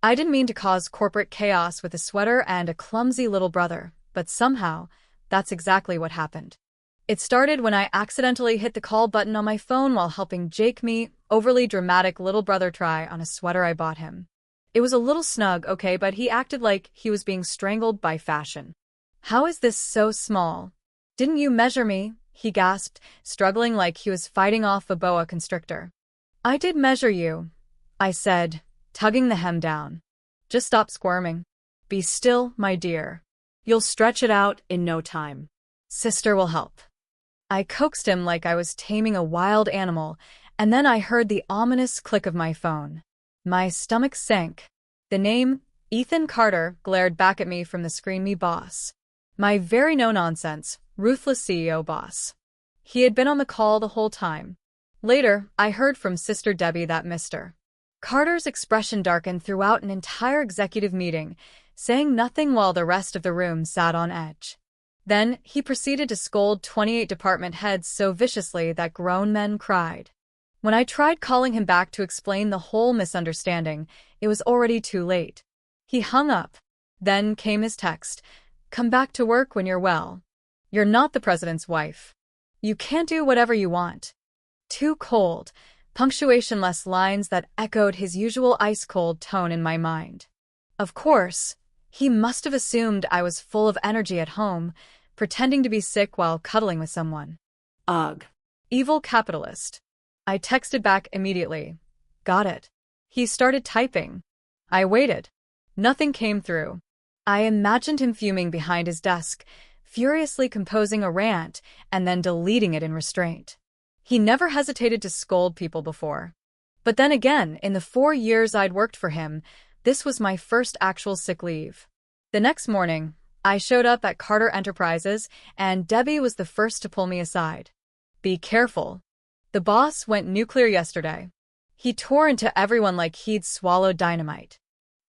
I didn't mean to cause corporate chaos with a sweater and a clumsy little brother, but somehow, that's exactly what happened. It started when I accidentally hit the call button on my phone while helping Jake me, overly dramatic little brother, try on a sweater I bought him. It was a little snug, okay, but he acted like he was being strangled by fashion. How is this so small? Didn't you measure me? He gasped, struggling like he was fighting off a boa constrictor. I did measure you, I said, tugging the hem down. Just stop squirming. Be still, my dear. You'll stretch it out in no time. Sister will help. I coaxed him like I was taming a wild animal, and then I heard the ominous click of my phone. My stomach sank. The name, Ethan Carter, glared back at me from the screen. Me boss. My very no-nonsense, ruthless CEO boss. He had been on the call the whole time. Later, I heard from Sister Debbie that Mr. Carter's expression darkened throughout an entire executive meeting, saying nothing while the rest of the room sat on edge. Then, he proceeded to scold 28 department heads so viciously that grown men cried. When I tried calling him back to explain the whole misunderstanding, it was already too late. He hung up. Then came his text, "Come back to work when you're well. You're not the president's wife. You can't do whatever you want." Too cold, punctuation-less lines that echoed his usual ice-cold tone in my mind. Of course, he must have assumed I was full of energy at home, pretending to be sick while cuddling with someone. Ugh. Evil capitalist. I texted back immediately. Got it. He started typing. I waited. Nothing came through. I imagined him fuming behind his desk, furiously composing a rant and then deleting it in restraint. He never hesitated to scold people before. But then again, in the 4 years I'd worked for him, this was my first actual sick leave. The next morning, I showed up at Carter Enterprises, and Debbie was the first to pull me aside. Be careful. The boss went nuclear yesterday. He tore into everyone like he'd swallowed dynamite.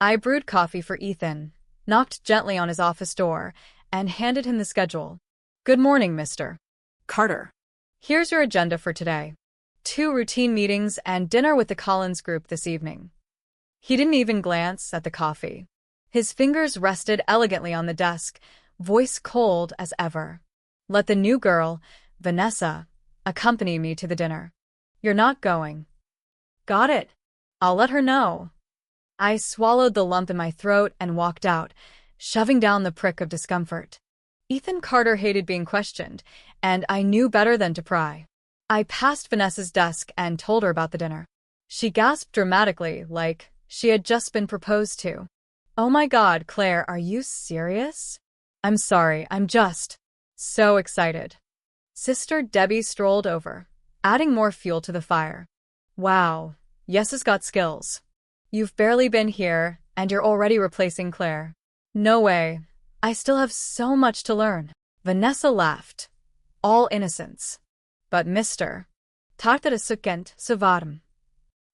I brewed coffee for Ethan, knocked gently on his office door, and handed him the schedule. Good morning, Mr. Carter. Here's your agenda for today. 2 routine meetings and dinner with the Collins group this evening. He didn't even glance at the coffee. His fingers rested elegantly on the desk, voice cold as ever. Let the new girl, Vanessa, accompany me to the dinner. You're not going. Got it. I'll let her know. I swallowed the lump in my throat and walked out, shoving down the prick of discomfort. Ethan Carter hated being questioned, and I knew better than to pry. I passed Vanessa's desk and told her about the dinner. She gasped dramatically, like she had just been proposed to. Oh my God, Claire, are you serious? I'm sorry, I'm just so excited. Sister Debbie strolled over, adding more fuel to the fire. Wow, Yes has got skills. You've barely been here, and you're already replacing Claire. No way. I still have so much to learn. Vanessa laughed, all innocence. But Mr. Tartara sukent savarm.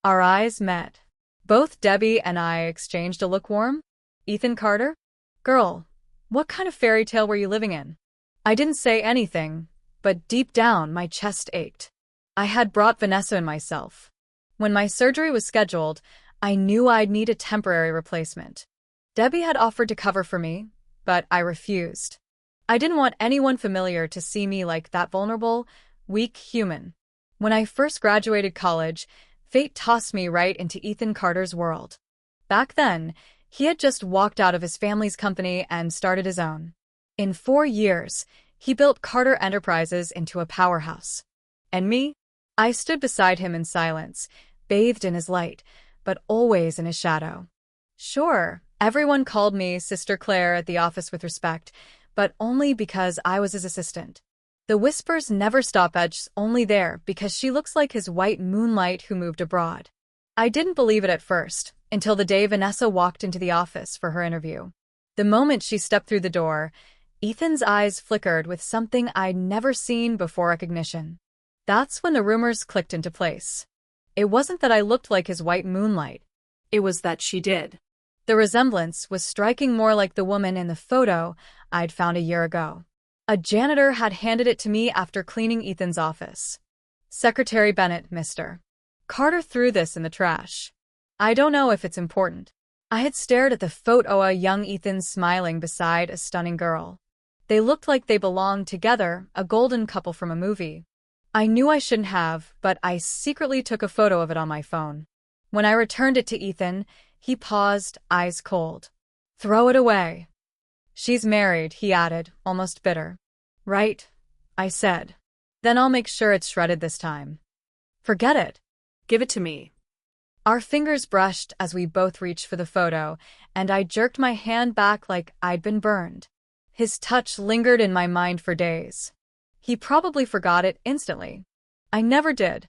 Our eyes met. Both Debbie and I exchanged a lukewarm. Ethan Carter? Girl, what kind of fairy tale were you living in? I didn't say anything, but deep down my chest ached. I had brought Vanessa and myself. When my surgery was scheduled, I knew I'd need a temporary replacement. Debbie had offered to cover for me, but I refused. I didn't want anyone familiar to see me like that vulnerable, weak human. When I first graduated college, fate tossed me right into Ethan Carter's world. Back then, he had just walked out of his family's company and started his own. In 4 years, he built Carter Enterprises into a powerhouse. And me? I stood beside him in silence, bathed in his light, but always in his shadow. Sure, everyone called me Sister Claire at the office with respect, but only because I was his assistant. The whispers never stopped. Edge's only there because she looks like his white moonlight who moved abroad. I didn't believe it at first, until the day Vanessa walked into the office for her interview. The moment she stepped through the door, Ethan's eyes flickered with something I'd never seen before: recognition. That's when the rumors clicked into place. It wasn't that I looked like his white moonlight. It was that she did. The resemblance was striking, more like the woman in the photo I'd found a year ago. A janitor had handed it to me after cleaning Ethan's office. Secretary Bennett, Mr. Carter threw this in the trash. I don't know if it's important. I had stared at the photo of young Ethan smiling beside a stunning girl. They looked like they belonged together, a golden couple from a movie. I knew I shouldn't have, but I secretly took a photo of it on my phone. When I returned it to Ethan, he paused, eyes cold. "Throw it away." "She's married," he added, almost bitter. "Right," I said. "Then I'll make sure it's shredded this time." "Forget it." Give it to me. Our fingers brushed as we both reached for the photo, and I jerked my hand back like I'd been burned. His touch lingered in my mind for days. He probably forgot it instantly. I never did.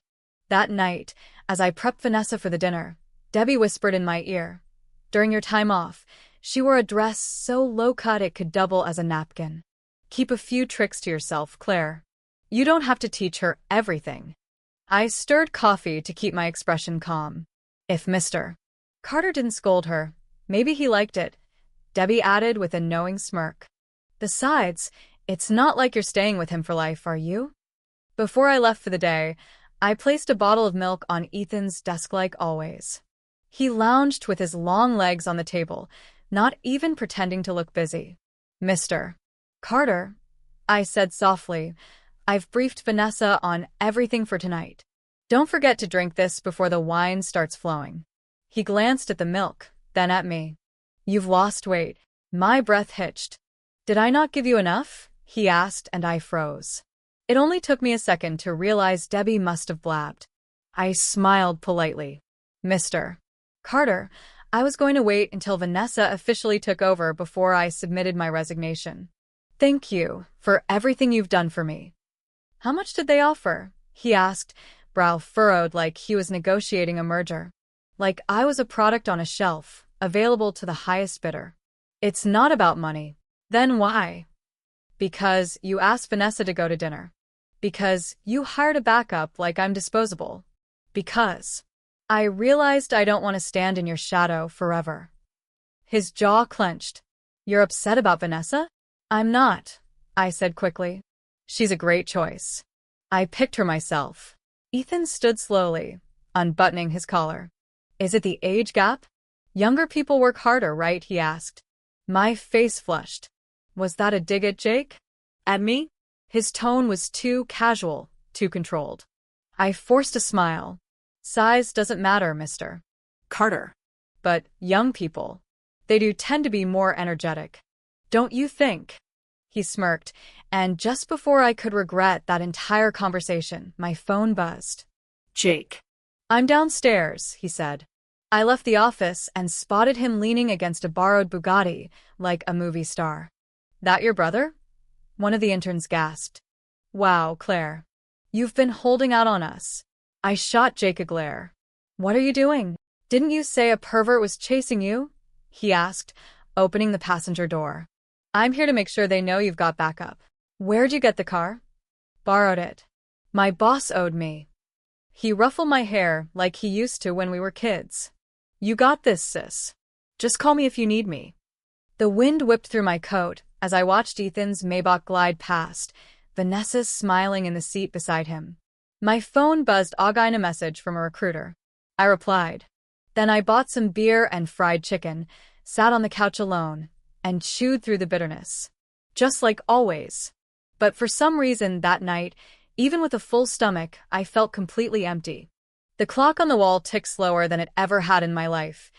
That night, as I prepped Vanessa for the dinner, Debbie whispered in my ear, "During your time off, she wore a dress so low-cut it could double as a napkin. Keep a few tricks to yourself, Claire. You don't have to teach her everything." I stirred coffee to keep my expression calm. If Mr. Carter didn't scold her, maybe he liked it, Debbie added with a knowing smirk. "Besides, it's not like you're staying with him for life, are you?" Before I left for the day, I placed a bottle of milk on Ethan's desk like always. He lounged with his long legs on the table, not even pretending to look busy. "Mr. Carter," I said softly, "I've briefed Vanessa on everything for tonight. Don't forget to drink this before the wine starts flowing." He glanced at the milk, then at me. "You've lost weight." My breath hitched. "Did I not give you enough?" he asked, and I froze. It only took me a second to realize Debbie must have blabbed. I smiled politely. "Mr. Carter, I was going to wait until Vanessa officially took over before I submitted my resignation. Thank you for everything you've done for me." "How much did they offer?" he asked, brow furrowed like he was negotiating a merger. Like I was a product on a shelf, available to the highest bidder. "It's not about money." "Then why?" "Because you asked Vanessa to go to dinner. Because you hired a backup like I'm disposable. Because I realized I don't want to stand in your shadow forever." His jaw clenched. "You're upset about Vanessa?" "I'm not," I said quickly. "She's a great choice. I picked her myself." Ethan stood slowly, unbuttoning his collar. "Is it the age gap?" "Younger people work harder, right?" he asked. My face flushed. Was that a dig at Jake? At me? His tone was too casual, too controlled. I forced a smile. "Size doesn't matter, Mr. Carter." But young people, they do tend to be more energetic. Don't you think?" He smirked, and just before I could regret that entire conversation, my phone buzzed. "Jake." "I'm downstairs," he said. I left the office and spotted him leaning against a borrowed Bugatti, like a movie star. "That your brother?" One of the interns gasped. "Wow, Claire. You've been holding out on us." I shot Jake a glare. "What are you doing? Didn't you say a pervert was chasing you?" he asked, opening the passenger door. "I'm here to make sure they know you've got backup." "Where'd you get the car?" "Borrowed it. My boss owed me." He ruffled my hair like he used to when we were kids. "You got this, sis. Just call me if you need me." The wind whipped through my coat as I watched Ethan's Maybach glide past, Vanessa smiling in the seat beside him. My phone buzzed again, a message from a recruiter. I replied. Then I bought some beer and fried chicken, sat on the couch alone, and chewed through the bitterness. Just like always. But for some reason that night, even with a full stomach, I felt completely empty. The clock on the wall ticked slower than it ever had in my life,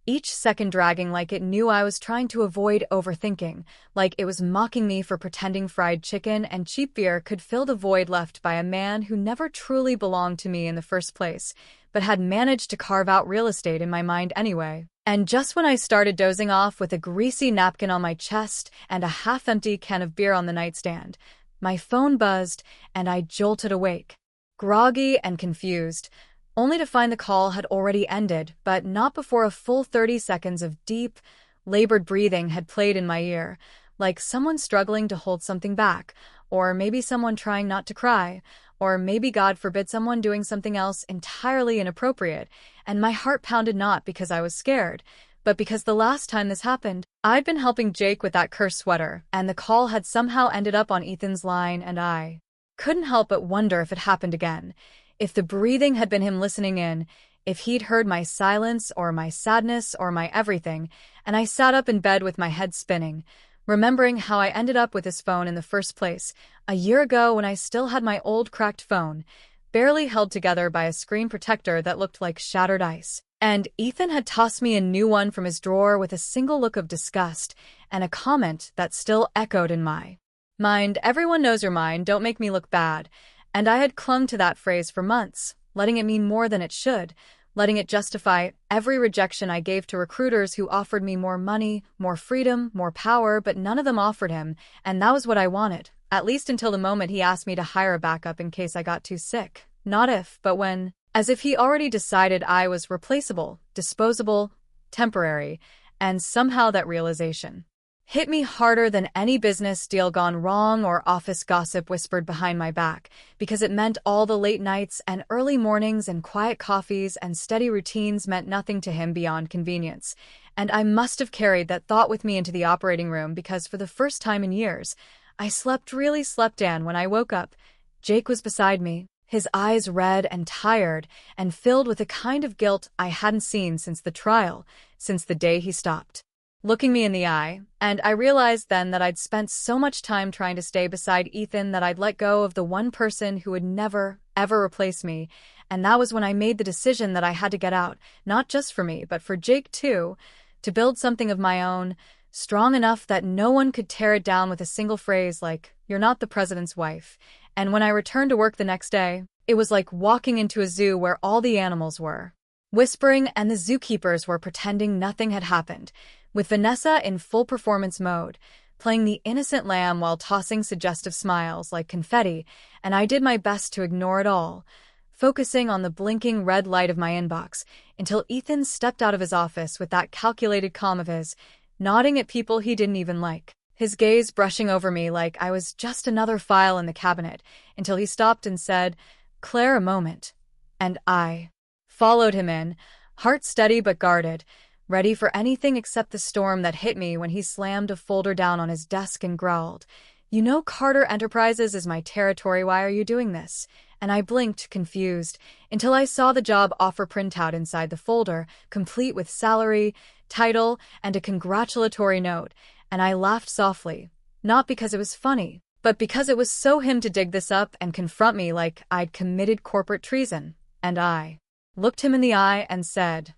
each second dragging like it knew I was trying to avoid overthinking, like it was mocking me for pretending fried chicken and cheap beer could fill the void left by a man who never truly belonged to me in the first place, but had managed to carve out real estate in my mind anyway. And just when I started dozing off with a greasy napkin on my chest and a half-empty can of beer on the nightstand, my phone buzzed and I jolted awake, groggy and confused, only to find the call had already ended, but not before a full 30 seconds of deep, labored breathing had played in my ear, like someone struggling to hold something back, or maybe someone trying not to cry, or maybe, God forbid, someone doing something else entirely inappropriate, and my heart pounded not because I was scared, but because the last time this happened, I'd been helping Jake with that cursed sweater, and the call had somehow ended up on Ethan's line, and I couldn't help but wonder if it happened again. If the breathing had been him listening in, if he'd heard my silence or my sadness or my everything, and I sat up in bed with my head spinning, remembering how I ended up with his phone in the first place, a year ago when I still had my old cracked phone, barely held together by a screen protector that looked like shattered ice. And Ethan had tossed me a new one from his drawer with a single look of disgust and a comment that still echoed in my mind. Everyone knows your mind, don't make me look bad. And I had clung to that phrase for months, letting it mean more than it should, letting it justify every rejection I gave to recruiters who offered me more money, more freedom, more power, but none of them offered him, and that was what I wanted, at least until the moment he asked me to hire a backup in case I got too sick. Not if, but when. As if he already decided I was replaceable, disposable, temporary, and somehow that realization hit me harder than any business deal gone wrong or office gossip whispered behind my back, because it meant all the late nights and early mornings and quiet coffees and steady routines meant nothing to him beyond convenience. And I must have carried that thought with me into the operating room because for the first time in years, I really slept in. When I woke up, Jake was beside me, his eyes red and tired and filled with a kind of guilt I hadn't seen since the trial, since the day he stopped looking me in the eye, and I realized then that I'd spent so much time trying to stay beside Ethan that I'd let go of the one person who would never, ever replace me, and that was when I made the decision that I had to get out, not just for me, but for Jake too, to build something of my own, strong enough that no one could tear it down with a single phrase like, "You're not the president's wife." And when I returned to work the next day, it was like walking into a zoo where all the animals were whispering and the zookeepers were pretending nothing had happened, with Vanessa in full performance mode, playing the innocent lamb while tossing suggestive smiles like confetti, and I did my best to ignore it all, focusing on the blinking red light of my inbox, until Ethan stepped out of his office with that calculated calm of his, nodding at people he didn't even like, his gaze brushing over me like I was just another file in the cabinet, until he stopped and said, "Claire, a moment." And I followed him in, heart steady but guarded, ready for anything except the storm that hit me when he slammed a folder down on his desk and growled, "You know Carter Enterprises is my territory, why are you doing this?" And I blinked, confused, until I saw the job offer printout inside the folder, complete with salary, title, and a congratulatory note, and I laughed softly, not because it was funny, but because it was so him to dig this up and confront me like I'd committed corporate treason. And I looked him in the eye and said,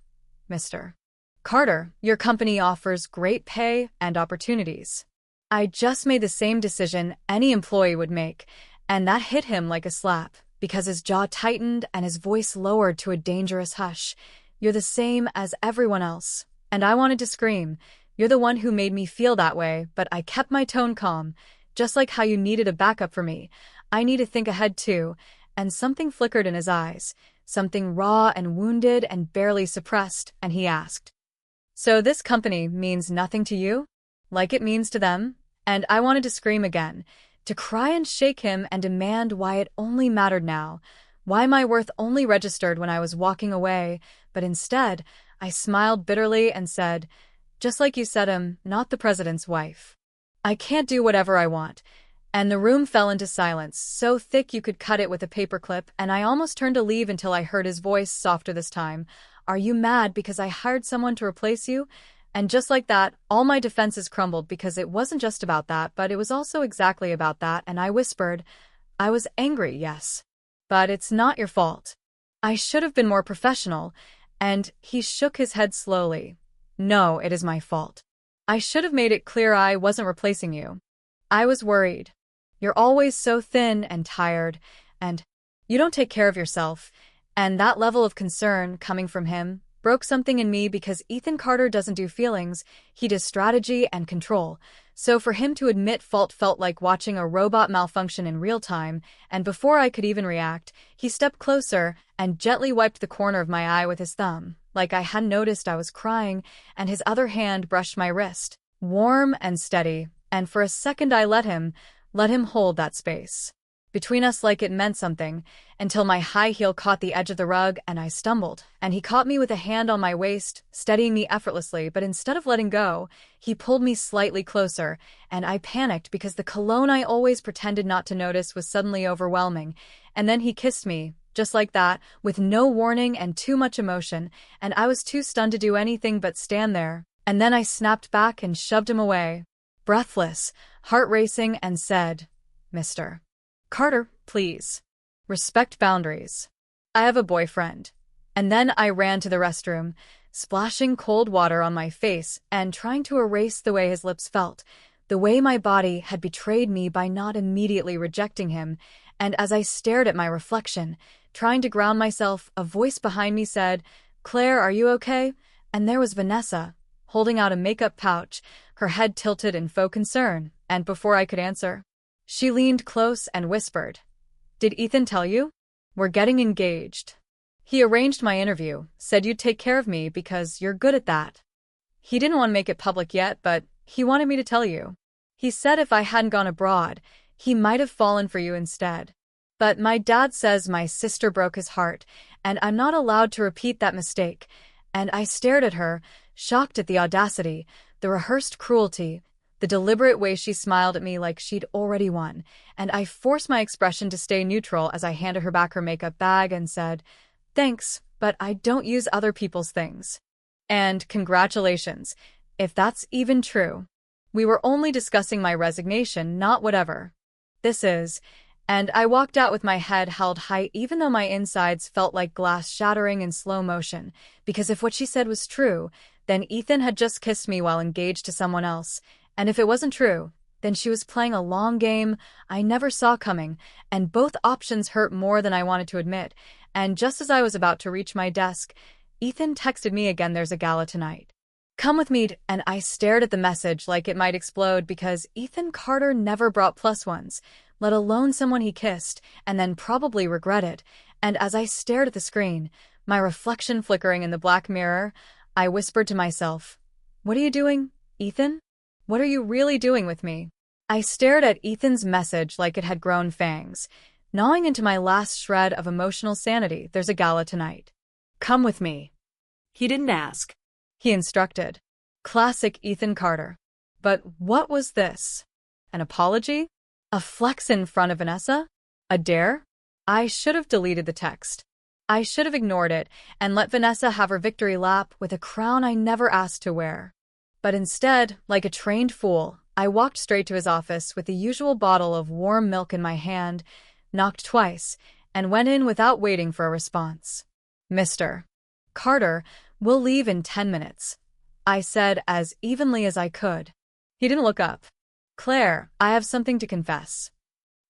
"Mr. Carter, your company offers great pay and opportunities." I just made the same decision any employee would make, and that hit him like a slap, because his jaw tightened and his voice lowered to a dangerous hush. "You're the same as everyone else." And I wanted to scream, "You're the one who made me feel that way," but I kept my tone calm, just like how you needed a backup for me. I need to think ahead too, and something flickered in his eyes, something raw and wounded and barely suppressed, and he asked, "So this company means nothing to you? Like it means to them?" And I wanted to scream again, to cry and shake him and demand why it only mattered now, why my worth only registered when I was walking away, but instead, I smiled bitterly and said, "Just like you said, I'm not the president's wife. I can't do whatever I want." And the room fell into silence, so thick you could cut it with a paperclip, and I almost turned to leave until I heard his voice, softer this time. "Are you mad because I hired someone to replace you?" And just like that, all my defenses crumbled because it wasn't just about that, but it was also exactly about that, and I whispered, "I was angry, yes. But it's not your fault. I should have been more professional." And he shook his head slowly. "No, it is my fault. I should have made it clear I wasn't replacing you. I was worried. You're always so thin and tired, and you don't take care of yourself." And that level of concern coming from him broke something in me because Ethan Carter doesn't do feelings, he does strategy and control. So for him to admit fault felt like watching a robot malfunction in real time, and before I could even react, he stepped closer and gently wiped the corner of my eye with his thumb, like I hadn't noticed I was crying, and his other hand brushed my wrist, warm and steady, and for a second I let him hold that space between us like it meant something, until my high heel caught the edge of the rug and I stumbled, and he caught me with a hand on my waist, steadying me effortlessly, but instead of letting go, he pulled me slightly closer, and I panicked because the cologne I always pretended not to notice was suddenly overwhelming, and then he kissed me, Just like that, with no warning and too much emotion, and I was too stunned to do anything but stand there. And then I snapped back and shoved him away, breathless, heart racing, and said, "Mr. Carter, please. Respect boundaries. I have a boyfriend." And then I ran to the restroom, splashing cold water on my face and trying to erase the way his lips felt, the way my body had betrayed me by not immediately rejecting him. And as I stared at my reflection, trying to ground myself, a voice behind me said, "Claire, are you okay?" And there was Vanessa, holding out a makeup pouch, her head tilted in faux concern, and before I could answer, she leaned close and whispered, "Did Ethan tell you? We're getting engaged. He arranged my interview, said you'd take care of me because you're good at that. He didn't want to make it public yet, but he wanted me to tell you. He said if I hadn't gone abroad, he might have fallen for you instead. But my dad says my sister broke his heart, and I'm not allowed to repeat that mistake." And I stared at her, shocked at the audacity, the rehearsed cruelty, the deliberate way she smiled at me like she'd already won, and I forced my expression to stay neutral as I handed her back her makeup bag and said, "Thanks, but I don't use other people's things. And congratulations, if that's even true. We were only discussing my resignation, not whatever this is." And I walked out with my head held high even though my insides felt like glass shattering in slow motion, because if what she said was true, then Ethan had just kissed me while engaged to someone else, and if it wasn't true, then she was playing a long game I never saw coming, and both options hurt more than I wanted to admit. And just as I was about to reach my desk, Ethan texted me again, "There's a gala tonight. Come with me," and I stared at the message like it might explode because Ethan Carter never brought plus ones, let alone someone he kissed and then probably regretted. And as I stared at the screen, my reflection flickering in the black mirror, I whispered to myself, "What are you doing, Ethan? What are you really doing with me?" I stared at Ethan's message like it had grown fangs, gnawing into my last shred of emotional sanity. "There's a gala tonight. Come with me." He didn't ask. He instructed. Classic Ethan Carter. But what was this? An apology? A flex in front of Vanessa? A dare? I should have deleted the text. I should have ignored it and let Vanessa have her victory lap with a crown I never asked to wear. But instead, like a trained fool, I walked straight to his office with the usual bottle of warm milk in my hand, knocked twice, and went in without waiting for a response. "Mr. Carter, we'll leave in 10 minutes, I said as evenly as I could. He didn't look up. "Claire, I have something to confess."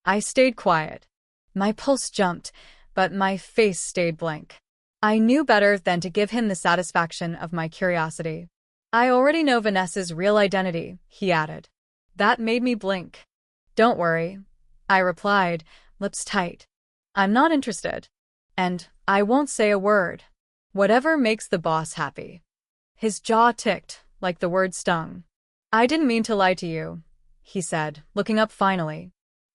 I stayed quiet. My pulse jumped, but my face stayed blank. I knew better than to give him the satisfaction of my curiosity. "I already know Vanessa's real identity," he added. That made me blink. "Don't worry," I replied, lips tight. "I'm not interested. And I won't say a word. Whatever makes the boss happy." His jaw ticked, like the word stung. "I didn't mean to lie to you," he said, looking up finally.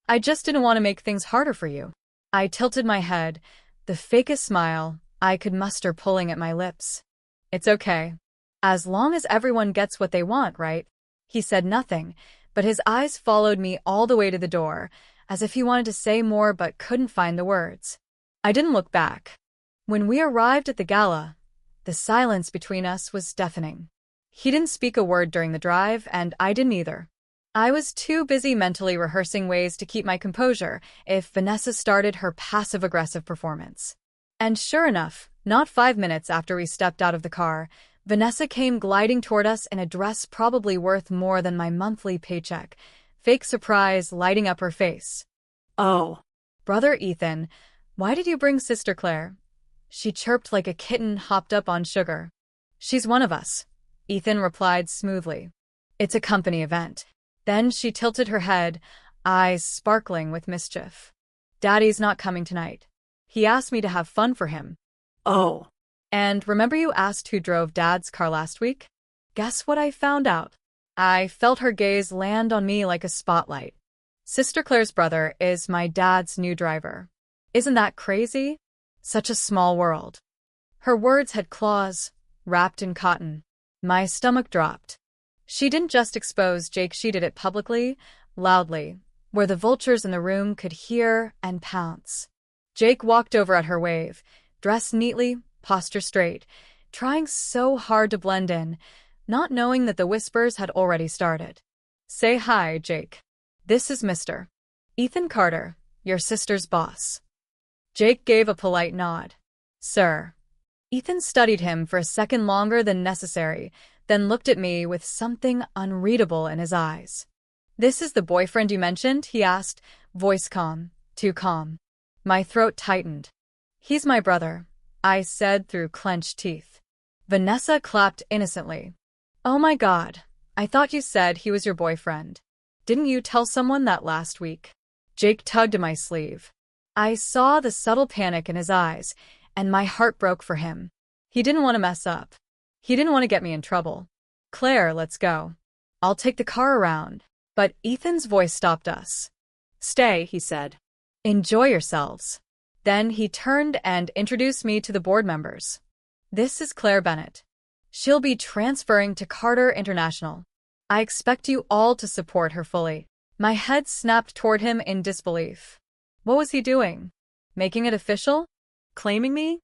"I just didn't want to make things harder for you." I tilted my head, the fakest smile I could muster pulling at my lips. "It's okay. As long as everyone gets what they want, right?" He said nothing, but his eyes followed me all the way to the door, as if he wanted to say more but couldn't find the words. I didn't look back. When we arrived at the gala, the silence between us was deafening. He didn't speak a word during the drive, and I didn't either. I was too busy mentally rehearsing ways to keep my composure if Vanessa started her passive-aggressive performance. And sure enough, not 5 minutes after we stepped out of the car, Vanessa came gliding toward us in a dress probably worth more than my monthly paycheck, fake surprise lighting up her face. "Oh, "Brother Ethan, why did you bring Sister Claire?" She chirped like a kitten hopped up on sugar. "She's one of us," Ethan replied smoothly. "It's a company event." Then she tilted her head, eyes sparkling with mischief. "Daddy's not coming tonight. He asked me to have fun for him." "Oh." "And remember you asked who drove Dad's car last week? Guess what I found out?" I felt her gaze land on me like a spotlight. "Sister Claire's brother is my dad's new driver. Isn't that crazy? Such a small world." Her words had claws, wrapped in cotton. My stomach dropped. She didn't just expose Jake, she did it publicly, loudly, where the vultures in the room could hear and pounce. Jake walked over at her wave, dressed neatly, posture straight, trying so hard to blend in, not knowing that the whispers had already started. Say hi, Jake. This is Mr. Ethan Carter, your sister's boss. Jake gave a polite nod. Sir. Ethan studied him for a second longer than necessary, then looked at me with something unreadable in his eyes. This is the boyfriend you mentioned? He asked, voice calm, too calm. My throat tightened. He's my brother, I said through clenched teeth. Vanessa clapped innocently. Oh my God, I thought you said he was your boyfriend. Didn't you tell someone that last week? Jake tugged at my sleeve. I saw the subtle panic in his eyes, and my heart broke for him. He didn't want to mess up. He didn't want to get me in trouble. Claire, let's go. I'll take the car around. But Ethan's voice stopped us. Stay, he said. Enjoy yourselves. Then he turned and introduced me to the board members. This is Claire Bennett. She'll be transferring to Carter International. I expect you all to support her fully. My head snapped toward him in disbelief. What was he doing? Making it official? Claiming me?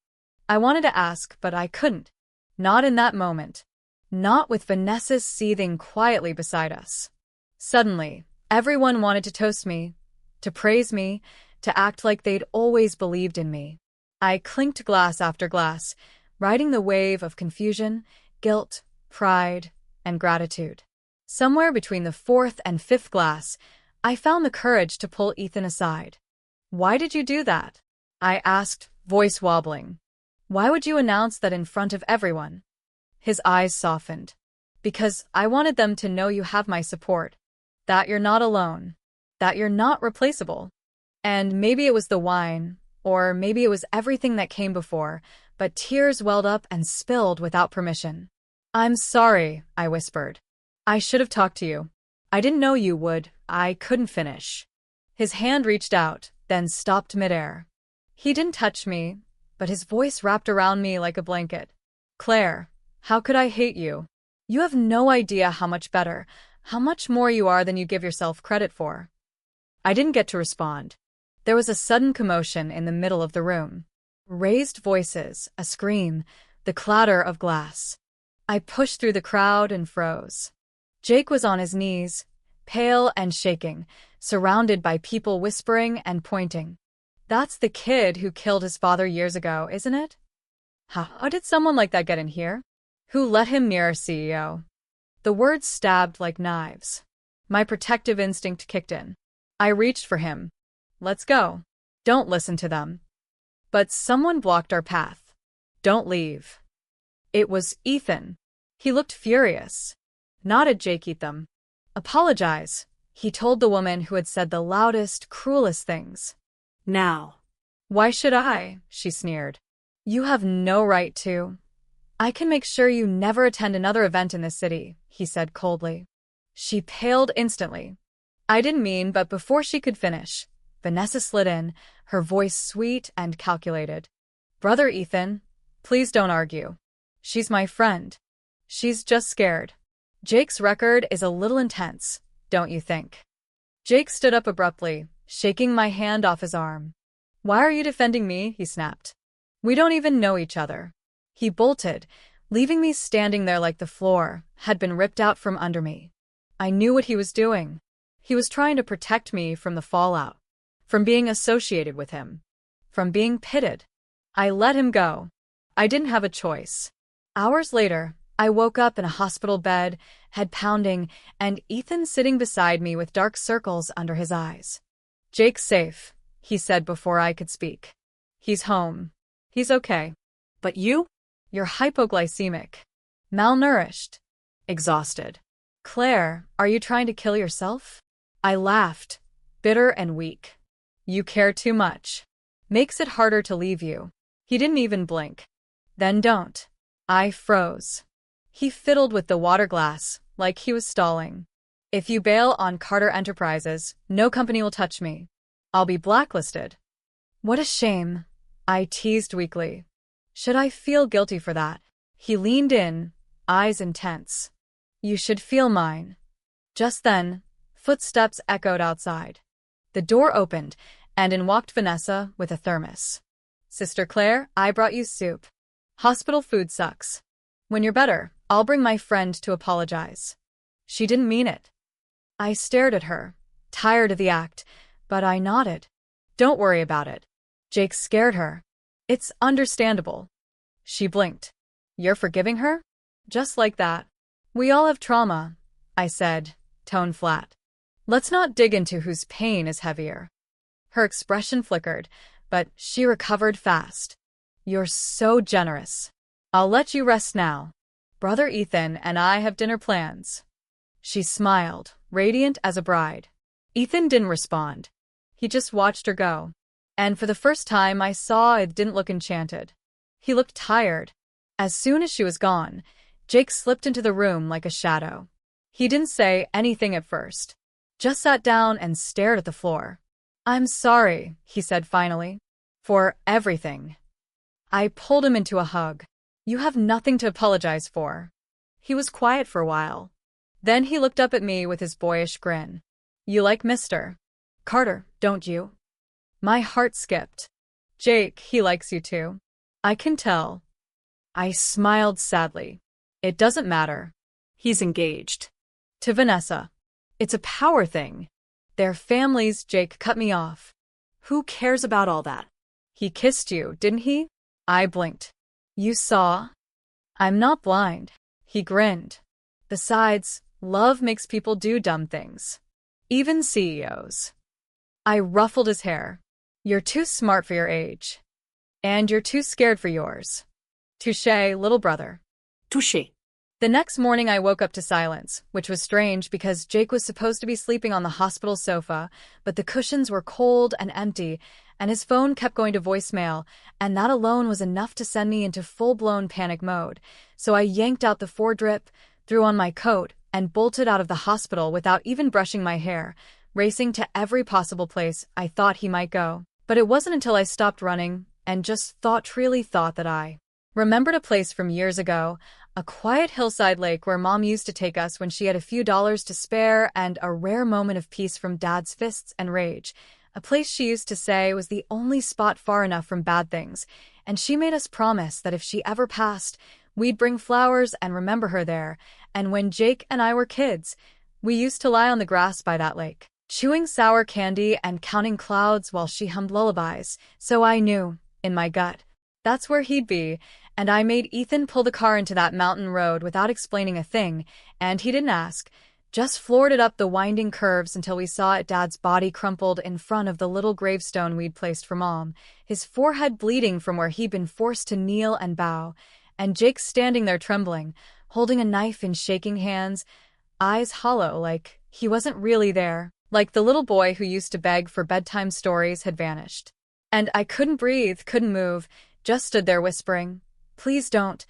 I wanted to ask, but I couldn't. Not in that moment. Not with Vanessa seething quietly beside us. Suddenly, everyone wanted to toast me, to praise me, to act like they'd always believed in me. I clinked glass after glass, riding the wave of confusion, guilt, pride, and gratitude. Somewhere between the fourth and fifth glass, I found the courage to pull Ethan aside. Why did you do that? I asked, voice wobbling. Why would you announce that in front of everyone? His eyes softened. Because I wanted them to know you have my support. That you're not alone. That you're not replaceable. And maybe it was the wine, or maybe it was everything that came before, but tears welled up and spilled without permission. I'm sorry, I whispered. I should have talked to you. I didn't know you would. I couldn't finish. His hand reached out, then stopped midair. He didn't touch me, but his voice wrapped around me like a blanket. Claire, how could I hate you? You have no idea how much better, how much more you are than you give yourself credit for. I didn't get to respond. There was a sudden commotion in the middle of the room. Raised voices, a scream, the clatter of glass. I pushed through the crowd and froze. Jake was on his knees, pale and shaking, surrounded by people whispering and pointing. That's the kid who killed his father years ago, isn't it? How did someone like that get in here? Who let him near our CEO? The words stabbed like knives. My protective instinct kicked in. I reached for him. Let's go. Don't listen to them. But someone blocked our path. Don't leave. It was Ethan. He looked furious. Not at Jake Ethan. Apologize, he told the woman who had said the loudest, cruelest things. Now. Why should I? She sneered. You have no right to. I can make sure you never attend another event in this city, he said coldly. She paled instantly. I didn't mean, but before she could finish, Vanessa slid in, her voice sweet and calculated. Brother Ethan, please don't argue. She's my friend. She's just scared. Jake's record is a little intense, don't you think? Jake stood up abruptly, shaking my hand off his arm. Why are you defending me? He snapped. We don't even know each other. He bolted, leaving me standing there like the floor had been ripped out from under me. I knew what he was doing. He was trying to protect me from the fallout, from being associated with him, from being pitted. I let him go. I didn't have a choice. Hours later, I woke up in a hospital bed, head pounding, and Ethan sitting beside me with dark circles under his eyes. Jake's safe, he said before I could speak. He's home. He's okay. But you? You're hypoglycemic. Malnourished. Exhausted. Claire, are you trying to kill yourself? I laughed, bitter and weak. You care too much. Makes it harder to leave you. He didn't even blink. Then don't. I froze. He fiddled with the water glass, like he was stalling. If you bail on Carter Enterprises, no company will touch me. I'll be blacklisted. What a shame, I teased weakly. Should I feel guilty for that? He leaned in, eyes intense. You should feel mine. Just then, footsteps echoed outside. The door opened, and in walked Vanessa with a thermos. "Sister Claire, I brought you soup. Hospital food sucks. When you're better, I'll bring my friend to apologize." She didn't mean it. I stared at her, tired of the act, but I nodded. "Don't worry about it." Jake scared her. "It's understandable." She blinked. "You're forgiving her?" Just like that. "We all have trauma," I said, tone flat. "Let's not dig into whose pain is heavier." Her expression flickered, but she recovered fast. "You're so generous. I'll let you rest now. Brother Ethan and I have dinner plans." She smiled, radiant as a bride. Ethan didn't respond. He just watched her go. And for the first time, I saw it didn't look enchanted. He looked tired. As soon as she was gone, Jake slipped into the room like a shadow. He didn't say anything at first, just sat down and stared at the floor. "I'm sorry," he said finally, "for everything." I pulled him into a hug. "You have nothing to apologize for." He was quiet for a while. Then he looked up at me with his boyish grin. "You like Mr. Carter, don't you?" My heart skipped. "Jake, he likes you too. I can tell." I smiled sadly. "It doesn't matter. He's engaged. To Vanessa. It's a power thing. Their families." Jake cut me off. Who cares about all that? "He kissed you, didn't he?" I blinked. "You saw?" "I'm not blind." He grinned. "Besides, love makes people do dumb things. Even CEOs." I ruffled his hair. "You're too smart for your age. And you're too scared for yours. Touché, little brother." Touché. The next morning I woke up to silence, which was strange because Jake was supposed to be sleeping on the hospital sofa, but the cushions were cold and empty, and his phone kept going to voicemail, and that alone was enough to send me into full-blown panic mode. So I yanked out the 4-drip, threw on my coat, and bolted out of the hospital without even brushing my hair, racing to every possible place I thought he might go. But it wasn't until I stopped running and just really thought that I remembered a place from years ago, a quiet hillside lake where Mom used to take us when she had a few dollars to spare and a rare moment of peace from Dad's fists and rage. A place she used to say was the only spot far enough from bad things, and she made us promise that if she ever passed, we'd bring flowers and remember her there. And when Jake and I were kids, we used to lie on the grass by that lake, chewing sour candy and counting clouds while she hummed lullabies. So I knew, in my gut, that's where he'd be, and I made Ethan pull the car into that mountain road without explaining a thing, and he didn't ask, just floored it up the winding curves until we saw Dad's body crumpled in front of the little gravestone we'd placed for Mom, his forehead bleeding from where he'd been forced to kneel and bow, and Jake standing there trembling, holding a knife in shaking hands, eyes hollow like he wasn't really there, like the little boy who used to beg for bedtime stories had vanished. And I couldn't breathe, couldn't move, just stood there whispering, "Please don't,"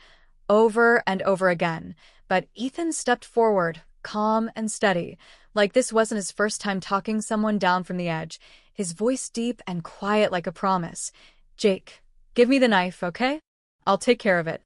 over and over again. But Ethan stepped forward, calm and steady, like this wasn't his first time talking someone down from the edge, his voice deep and quiet like a promise. "Jake, give me the knife, okay? I'll take care of it.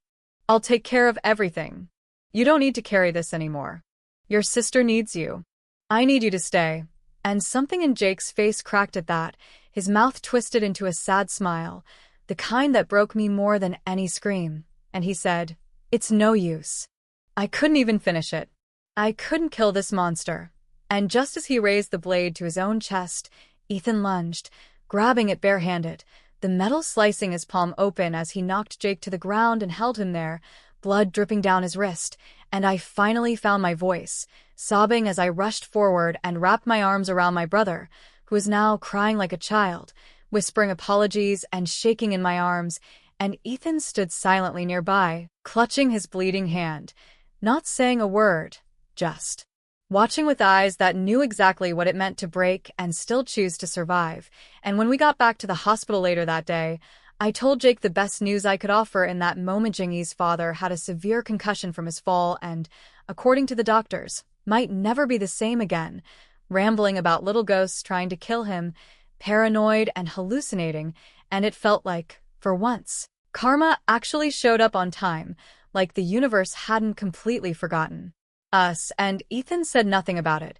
I'll take care of everything. You don't need to carry this anymore. Your sister needs you. I need you to stay." And something in Jake's face cracked at that, his mouth twisted into a sad smile, the kind that broke me more than any scream, and he said, "It's no use." I couldn't even finish it. I couldn't kill this monster. And just as he raised the blade to his own chest, Ethan lunged, grabbing it barehanded, the metal slicing his palm open as he knocked Jake to the ground and held him there, blood dripping down his wrist, and I finally found my voice, sobbing as I rushed forward and wrapped my arms around my brother, who was now crying like a child, whispering apologies and shaking in my arms, and Ethan stood silently nearby, clutching his bleeding hand, not saying a word, just watching with eyes that knew exactly what it meant to break and still choose to survive. And when we got back to the hospital later that day, I told Jake the best news I could offer in that moment. Jingy's father had a severe concussion from his fall and, according to the doctors, might never be the same again, rambling about little ghosts trying to kill him, paranoid and hallucinating, and it felt like, for once, karma actually showed up on time, like the universe hadn't completely forgotten us, and Ethan said nothing about it,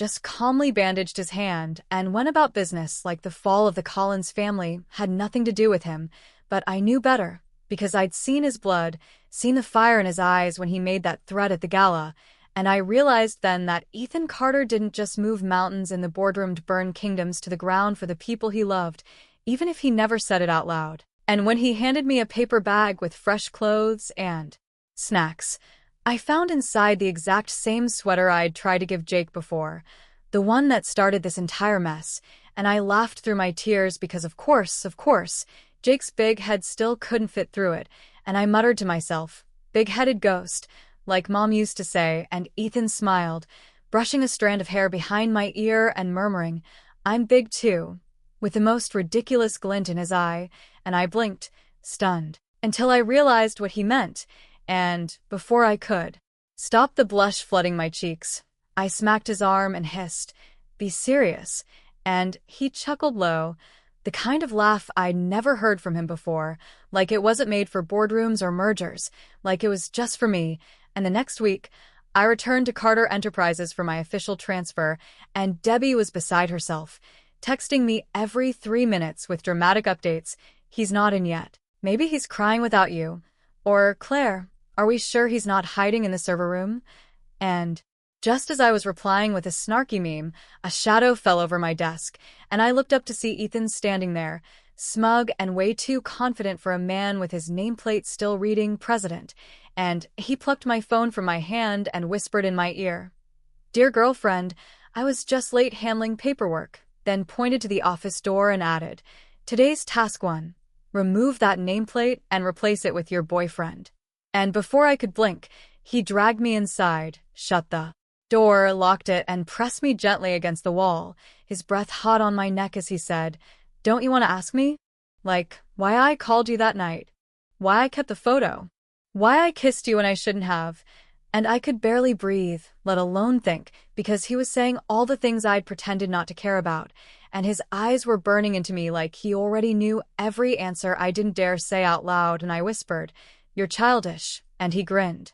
just calmly bandaged his hand and went about business like the fall of the Collins family had nothing to do with him. But I knew better, because I'd seen his blood, seen the fire in his eyes when he made that threat at the gala, and I realized then that Ethan Carter didn't just move mountains in the boardroom to burn kingdoms to the ground for the people he loved, even if he never said it out loud. And when he handed me a paper bag with fresh clothes and snacks, I found inside the exact same sweater I'd tried to give Jake before, the one that started this entire mess, and I laughed through my tears because of course, Jake's big head still couldn't fit through it, and I muttered to myself, "Big-headed ghost," like Mom used to say, and Ethan smiled, brushing a strand of hair behind my ear and murmuring, "I'm big too," with the most ridiculous glint in his eye, and I blinked, stunned, until I realized what he meant. And, before I could stop the blush flooding my cheeks, I smacked his arm and hissed, "Be serious," and he chuckled low, the kind of laugh I'd never heard from him before, like it wasn't made for boardrooms or mergers, like it was just for me. And the next week, I returned to Carter Enterprises for my official transfer, and Debbie was beside herself, texting me every 3 minutes with dramatic updates. "He's not in yet. Maybe he's crying without you." Or, "Claire, are we sure he's not hiding in the server room?" And just as I was replying with a snarky meme, a shadow fell over my desk, and I looked up to see Ethan standing there, smug and way too confident for a man with his nameplate still reading President, and he plucked my phone from my hand and whispered in my ear, "Dear girlfriend, I was just late handling paperwork," then pointed to the office door and added, "Today's task 1. Remove that nameplate and replace it with your boyfriend." And before I could blink, he dragged me inside, shut the door, locked it, and pressed me gently against the wall, his breath hot on my neck as he said, "Don't you want to ask me? Like, why I called you that night? Why I kept the photo? Why I kissed you when I shouldn't have?" And I could barely breathe, let alone think, because he was saying all the things I'd pretended not to care about, and his eyes were burning into me like he already knew every answer I didn't dare say out loud, and I whispered, "You're childish," and he grinned.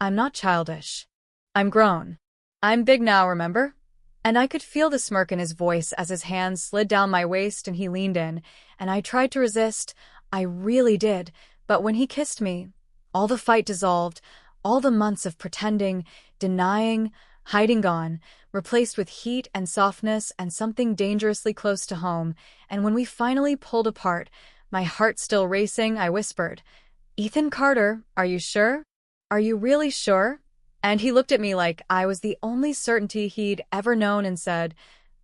"I'm not childish. I'm grown. I'm big now, remember?" And I could feel the smirk in his voice as his hands slid down my waist and he leaned in, and I tried to resist, I really did, but when he kissed me, all the fight dissolved, all the months of pretending, denying, hiding gone, replaced with heat and softness and something dangerously close to home, and when we finally pulled apart, my heart still racing, I whispered, "Ethan Carter, are you sure? Are you really sure?" And he looked at me like I was the only certainty he'd ever known and said,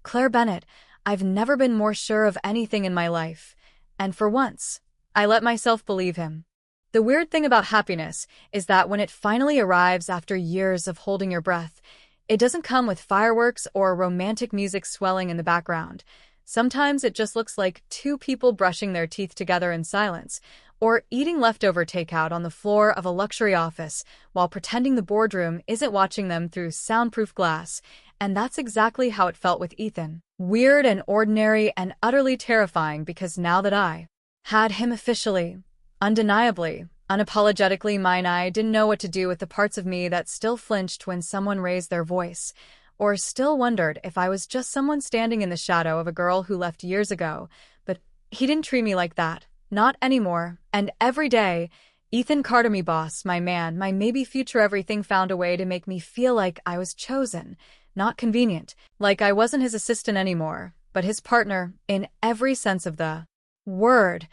"Claire Bennett, I've never been more sure of anything in my life." And for once, I let myself believe him. The weird thing about happiness is that when it finally arrives after years of holding your breath, it doesn't come with fireworks or romantic music swelling in the background. Sometimes it just looks like 2 people brushing their teeth together in silence, or eating leftover takeout on the floor of a luxury office while pretending the boardroom isn't watching them through soundproof glass. And that's exactly how it felt with Ethan. Weird and ordinary and utterly terrifying, because now that I had him officially, undeniably, unapologetically mine, I didn't know what to do with the parts of me that still flinched when someone raised their voice, or still wondered if I was just someone standing in the shadow of a girl who left years ago. But he didn't treat me like that. Not anymore. And every day, Ethan Carter, me boss, my man, my maybe future everything, found a way to make me feel like I was chosen, not convenient, like I wasn't his assistant anymore, but his partner, in every sense of the word.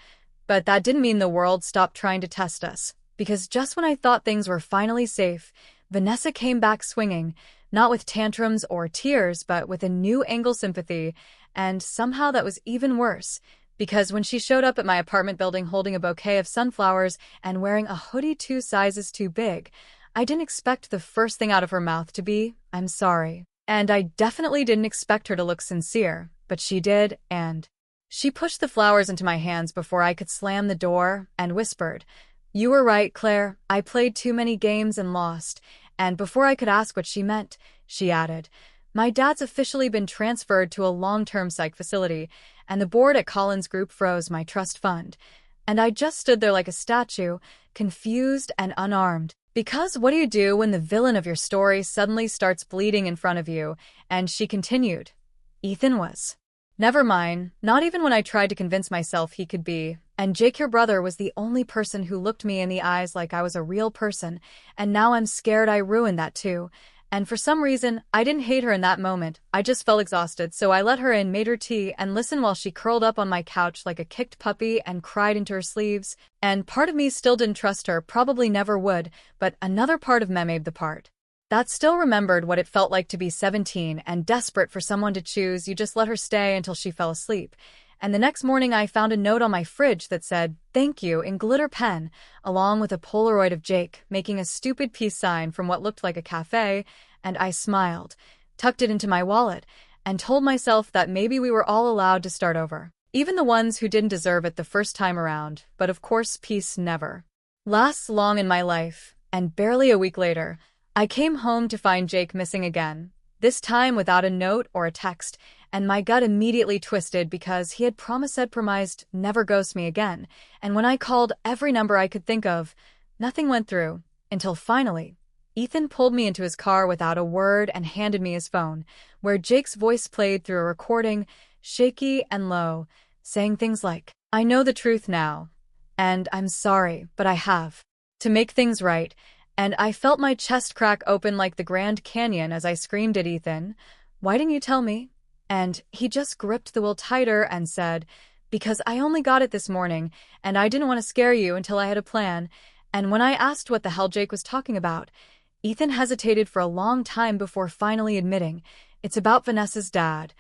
But that didn't mean the world stopped trying to test us, because just when I thought things were finally safe, Vanessa came back swinging, not with tantrums or tears, but with a new angle sympathy, and somehow that was even worse. Because when she showed up at my apartment building holding a bouquet of sunflowers and wearing a hoodie 2 sizes too big, I didn't expect the first thing out of her mouth to be, "I'm sorry." And I definitely didn't expect her to look sincere, but she did, and she pushed the flowers into my hands before I could slam the door and whispered, "You were right, Claire. I played too many games and lost." And before I could ask what she meant, she added, "My dad's officially been transferred to a long-term psych facility, and the board at Collins Group froze my trust fund." And I just stood there like a statue, confused and unarmed, Because what do you do when the villain of your story suddenly starts bleeding in front of you? And she continued. Ethan was. Never mind, not even when I tried to convince myself he could be. And Jake, your brother, was the only person who looked me in the eyes like I was a real person, and now I'm scared I ruined that too. And for some reason, I didn't hate her in that moment. I just felt exhausted, so I let her in, made her tea, and listened while she curled up on my couch like a kicked puppy and cried into her sleeves. And part of me still didn't trust her, probably never would, but another part of me made the part that still remembered what it felt like to be 17 and desperate for someone to choose. You just let her stay until she fell asleep. And the next morning I found a note on my fridge that said, "Thank you," in glitter pen, along with a Polaroid of Jake making a stupid peace sign from what looked like a cafe, and I smiled, tucked it into my wallet, and told myself that maybe we were all allowed to start over. Even the ones who didn't deserve it the first time around, but of course peace never lasts long in my life. And barely a week later, I came home to find Jake missing again, this time without a note or a text, and my gut immediately twisted because he had promised never ghost me again, and when I called every number I could think of, nothing went through, until finally, Ethan pulled me into his car without a word and handed me his phone, where Jake's voice played through a recording, shaky and low, saying things like, "I know the truth now, and I'm sorry, but I have to make things right." And I felt my chest crack open like the Grand Canyon as I screamed at Ethan, "Why didn't you tell me?" And he just gripped the wheel tighter and said, "Because I only got it this morning, and I didn't want to scare you until I had a plan." And when I asked what the hell Jake was talking about, Ethan hesitated for a long time before finally admitting, "It's about Vanessa's dad."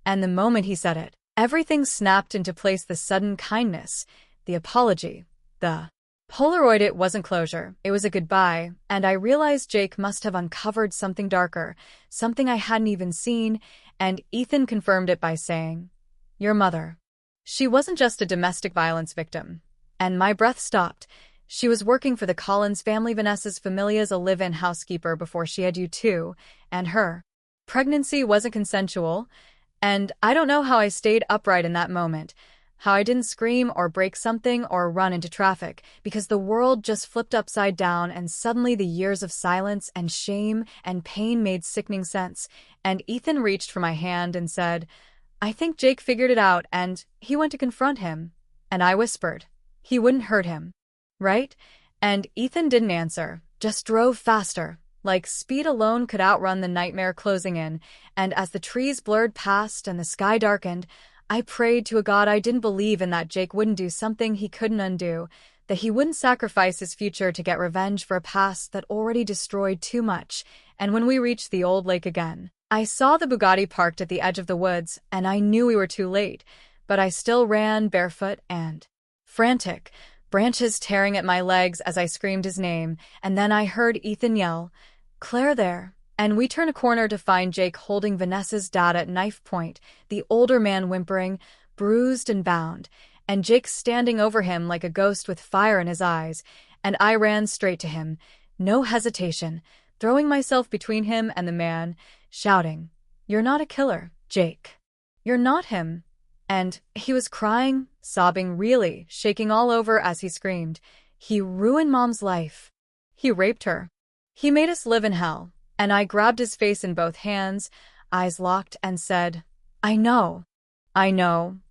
And the moment he said it, everything snapped into place: the sudden kindness, the apology, the Polaroid. It wasn't closure, it was a goodbye, and I realized Jake must have uncovered something darker, something I hadn't even seen, and Ethan confirmed it by saying, "Your mother. She wasn't just a domestic violence victim." And my breath stopped. She was working for the Collins family, Vanessa's familia, as a live-in housekeeper before she had you too, and her pregnancy wasn't consensual, and I don't know how I stayed upright in that moment. How I didn't scream or break something or run into traffic, because the world just flipped upside down and suddenly the years of silence and shame and pain made sickening sense. And Ethan reached for my hand and said, "I think Jake figured it out and he went to confront him." And I whispered, "He wouldn't hurt him, right?" And Ethan didn't answer, just drove faster, like speed alone could outrun the nightmare closing in. And as the trees blurred past and the sky darkened, I prayed to a God I didn't believe in that Jake wouldn't do something he couldn't undo, that he wouldn't sacrifice his future to get revenge for a past that already destroyed too much. And when we reached the old lake again, I saw the Bugatti parked at the edge of the woods, and I knew we were too late, but I still ran barefoot and frantic, branches tearing at my legs as I screamed his name, and then I heard Ethan yell, "Claire there." And we turn a corner to find Jake holding Vanessa's dad at knife point, the older man whimpering, bruised and bound, and Jake standing over him like a ghost with fire in his eyes. And I ran straight to him, no hesitation, throwing myself between him and the man, shouting, "You're not a killer, Jake. You're not him." And he was crying, sobbing, really, shaking all over as he screamed, "He ruined Mom's life. He raped her. He made us live in hell." And I grabbed his face in both hands, eyes locked, and said, I know,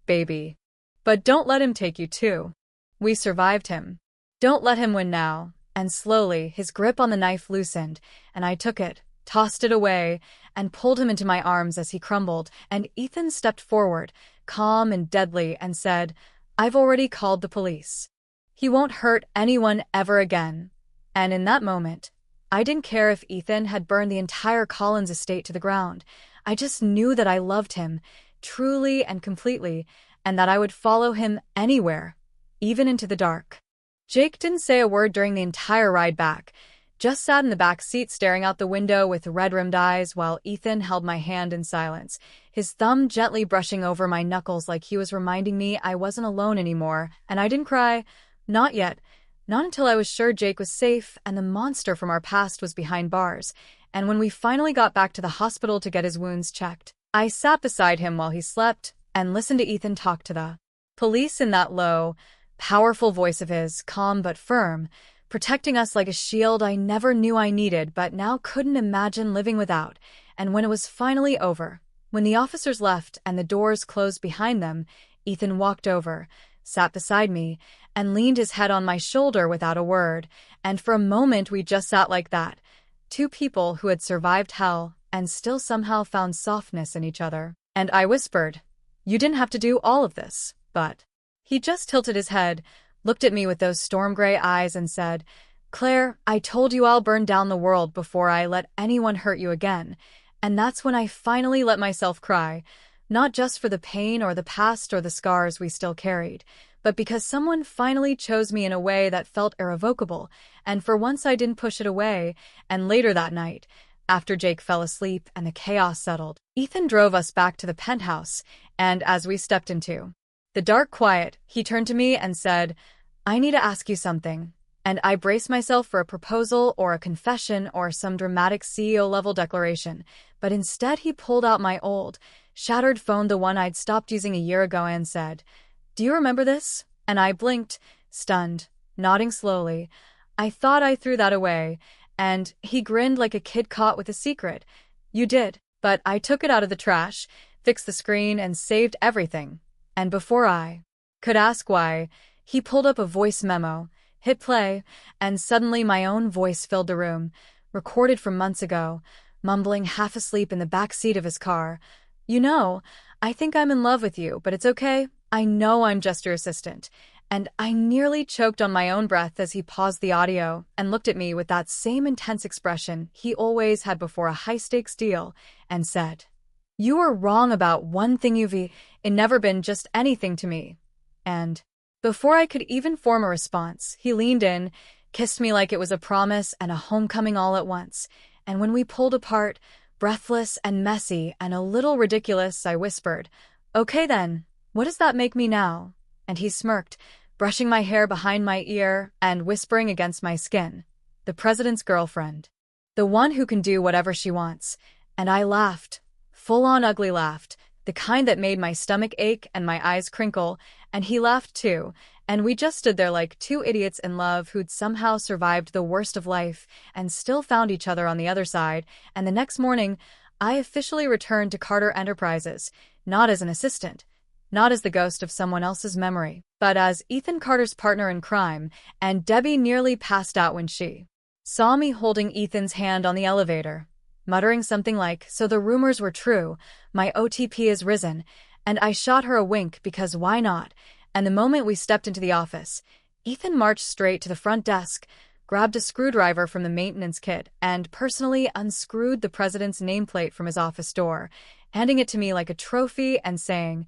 baby. But don't let him take you too. We survived him. Don't let him win now." And slowly, his grip on the knife loosened, and I took it, tossed it away, and pulled him into my arms as he crumbled. And Ethan stepped forward, calm and deadly, and said, "I've already called the police. He won't hurt anyone ever again." And in that moment, I didn't care if Ethan had burned the entire Collins estate to the ground. I just knew that I loved him, truly and completely, and that I would follow him anywhere, even into the dark. Jake didn't say a word during the entire ride back, just sat in the back seat staring out the window with red-rimmed eyes while Ethan held my hand in silence, his thumb gently brushing over my knuckles like he was reminding me I wasn't alone anymore. And I didn't cry, not yet. Not until I was sure Jake was safe and the monster from our past was behind bars. And when we finally got back to the hospital to get his wounds checked, I sat beside him while he slept and listened to Ethan talk to the police in that low, powerful voice of his, calm but firm, protecting us like a shield I never knew I needed but now couldn't imagine living without. And when it was finally over, when the officers left and the doors closed behind them, Ethan walked over, sat beside me, and leaned his head on my shoulder without a word. And for a moment we just sat like that, two people who had survived hell and still somehow found softness in each other. And I whispered, "You didn't have to do all of this, but..." He just tilted his head, looked at me with those storm-gray eyes and said, "Claire, I told you I'll burn down the world before I let anyone hurt you again." And that's when I finally let myself cry, not just for the pain or the past or the scars we still carried, but because someone finally chose me in a way that felt irrevocable, and for once I didn't push it away. And later that night, after Jake fell asleep and the chaos settled, Ethan drove us back to the penthouse, and as we stepped into the dark quiet, he turned to me and said, "I need to ask you something." And I braced myself for a proposal or a confession or some dramatic CEO-level declaration, but instead he pulled out my old, shattered phone, the one I'd stopped using a year ago, and said, "Do you remember this?" And I blinked, stunned, nodding slowly. I thought I threw that away, and he grinned like a kid caught with a secret. "You did, but I took it out of the trash, fixed the screen, and saved everything." And before I could ask why, he pulled up a voice memo, hit play, and suddenly my own voice filled the room, recorded from months ago, mumbling half asleep in the back seat of his car. "You know, I think I'm in love with you, but it's okay. I know I'm just your assistant." And I nearly choked on my own breath as he paused the audio and looked at me with that same intense expression he always had before a high-stakes deal and said, "You were wrong about one thing. You've never been just anything to me." And before I could even form a response, he leaned in, kissed me like it was a promise and a homecoming all at once. And when we pulled apart, breathless and messy and a little ridiculous, I whispered, "Okay then, what does that make me now?" And he smirked, brushing my hair behind my ear and whispering against my skin, "The president's girlfriend. The one who can do whatever she wants." And I laughed, full-on ugly laughed, the kind that made my stomach ache and my eyes crinkle, and he laughed too, and we just stood there like two idiots in love who'd somehow survived the worst of life and still found each other on the other side. And the next morning, I officially returned to Carter Enterprises, not as an assistant, not as the ghost of someone else's memory, but as Ethan Carter's partner in crime. And Debbie nearly passed out when she saw me holding Ethan's hand on the elevator, muttering something like, "So the rumors were true, my OTP is risen," and I shot her a wink because why not? And the moment we stepped into the office, Ethan marched straight to the front desk, grabbed a screwdriver from the maintenance kit, and personally unscrewed the president's nameplate from his office door, handing it to me like a trophy and saying,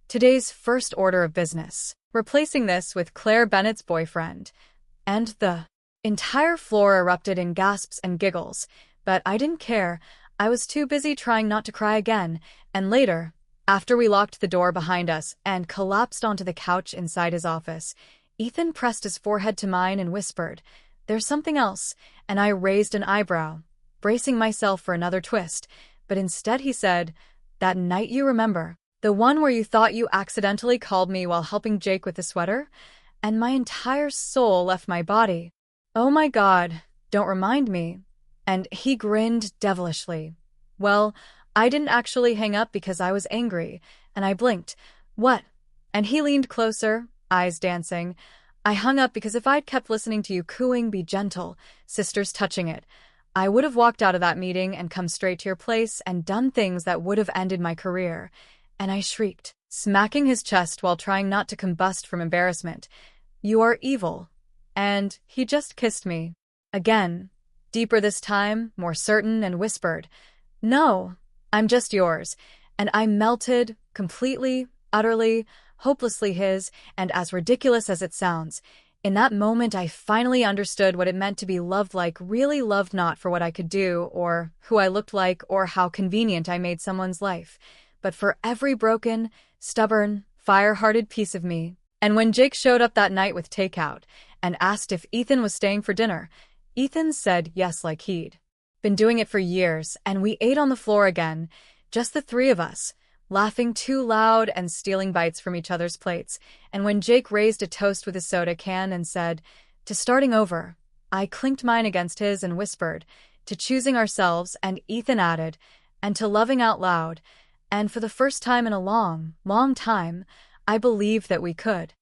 "Today's first order of business, replacing this with Claire Bennett's boyfriend." And the entire floor erupted in gasps and giggles, but I didn't care. I was too busy trying not to cry again. And later, after we locked the door behind us and collapsed onto the couch inside his office, Ethan pressed his forehead to mine and whispered, "There's something else," and I raised an eyebrow, bracing myself for another twist, but instead he said, "That night you remember, the one where you thought you accidentally called me while helping Jake with the sweater?" And my entire soul left my body. "Oh my God, don't remind me." And he grinned devilishly. "Well, I didn't actually hang up because I was angry," and I blinked. "What?" And he leaned closer, eyes dancing. "I hung up because if I'd kept listening to you cooing, 'Be gentle, sisters touching it,' I would have walked out of that meeting and come straight to your place and done things that would have ended my career." And I shrieked, smacking his chest while trying not to combust from embarrassment, "You are evil." And he just kissed me. Again, deeper this time, more certain, and whispered, "No, I'm just yours." And I melted, completely, utterly, hopelessly his, and as ridiculous as it sounds, in that moment I finally understood what it meant to be loved, like really loved, not for what I could do, or who I looked like, or how convenient I made someone's life, but for every broken, stubborn, fire-hearted piece of me. And when Jake showed up that night with takeout and asked if Ethan was staying for dinner, Ethan said yes like he'd been doing it for years, and we ate on the floor again, just the three of us, laughing too loud and stealing bites from each other's plates. And when Jake raised a toast with his soda can and said, "To starting over," I clinked mine against his and whispered, "To choosing ourselves," and Ethan added, "and to loving out loud." And for the first time in a long, long time, I believed that we could.